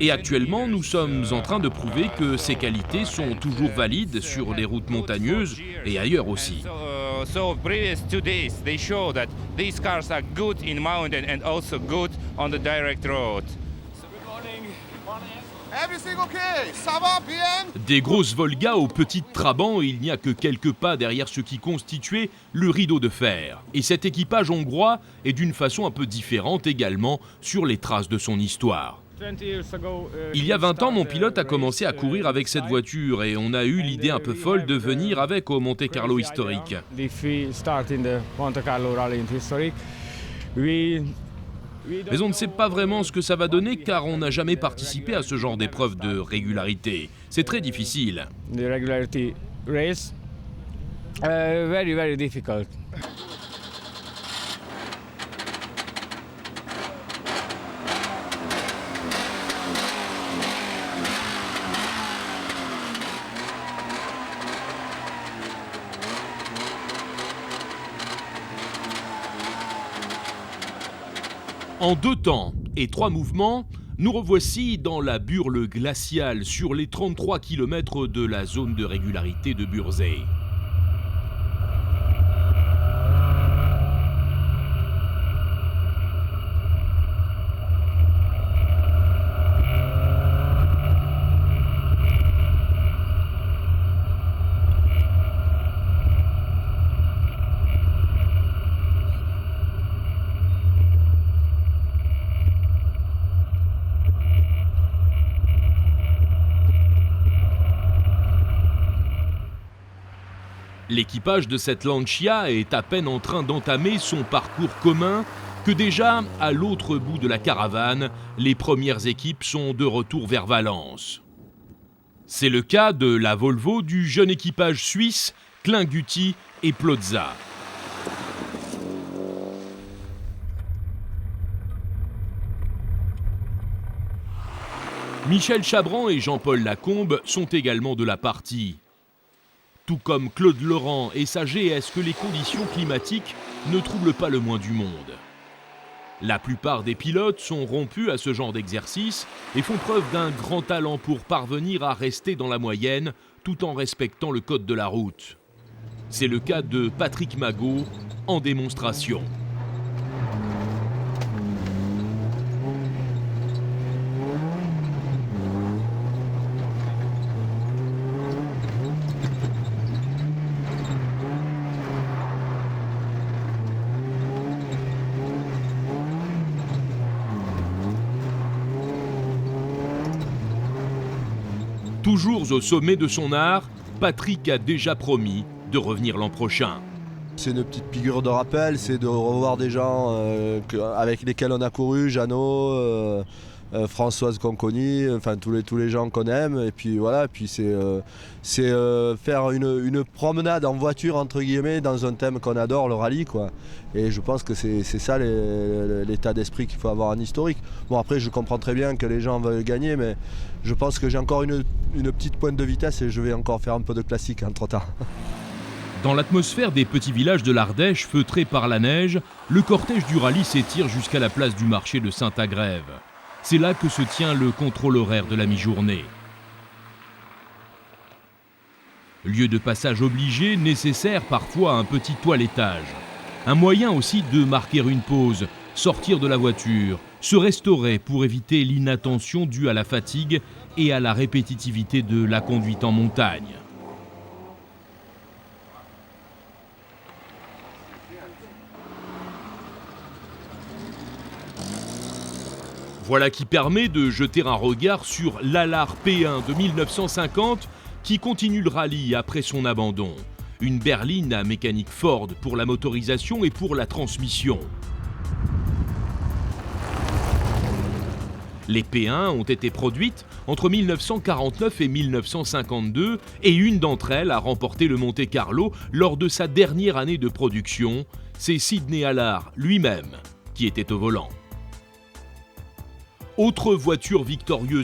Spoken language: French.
Et actuellement, nous sommes en train de prouver que ces qualités sont toujours valides sur les routes montagneuses et ailleurs aussi. So previous 2 days, they show that these cars are good in mountain and also good on the direct road. Everything okay? Ça va bien? Des grosses Volga aux petites Trabant, il n'y a que quelques pas derrière ce qui constituait le rideau de fer. Et cet équipage hongrois est d'une façon un peu différente également sur les traces de son histoire. Il y a 20 ans, mon pilote a commencé à courir avec cette voiture et on a eu l'idée un peu folle de venir avec au Monte Carlo historique. Mais on ne sait pas vraiment ce que ça va donner car on n'a jamais participé à ce genre d'épreuve de régularité. C'est très difficile. Very difficult. En 2 temps et 3 mouvements, nous revoici dans la Burle glaciale sur les 33 km de la zone de régularité de Burzee. L'équipage de cette Lancia est à peine en train d'entamer son parcours commun que déjà, à l'autre bout de la caravane, les premières équipes sont de retour vers Valence. C'est le cas de la Volvo du jeune équipage suisse Klingutti et Plozza. Michel Chabran et Jean-Paul Lacombe sont également de la partie. Tout comme Claude Laurent et sa GS que les conditions climatiques ne troublent pas le moins du monde. La plupart des pilotes sont rompus à ce genre d'exercice et font preuve d'un grand talent pour parvenir à rester dans la moyenne tout en respectant le code de la route. C'est le cas de Patrick Magot en démonstration. Toujours au sommet de son art, Patrick a déjà promis de revenir l'an prochain. C'est une petite piqûre de rappel, c'est de revoir des gens avec lesquels on a couru, Jeannot, Françoise Conconi, enfin tous les gens qu'on aime. Et puis voilà, puis c'est faire une promenade en voiture entre guillemets dans un thème qu'on adore, le rallye quoi. Et je pense que c'est ça l'état d'esprit qu'il faut avoir en historique. Bon après je comprends très bien que les gens veulent gagner, mais je pense que j'ai encore une petite pointe de vitesse et je vais encore faire un peu de classique entre temps. Dans l'atmosphère des petits villages de l'Ardèche feutrés par la neige, le cortège du rallye s'étire jusqu'à la place du marché de Saint-Agrève. C'est là que se tient le contrôle horaire de la mi-journée. Lieu de passage obligé, nécessaire parfois un petit toilettage. Un moyen aussi de marquer une pause, sortir de la voiture, se restaurer pour éviter l'inattention due à la fatigue et à la répétitivité de la conduite en montagne. Voilà qui permet de jeter un regard sur l'Alar P1 de 1950 qui continue le rallye après son abandon. Une berline à mécanique Ford pour la motorisation et pour la transmission. Les P1 ont été produites entre 1949 et 1952 et une d'entre elles a remporté le Monte Carlo lors de sa dernière année de production. C'est Sidney Allard lui-même qui était au volant. Autre voiture victorieuse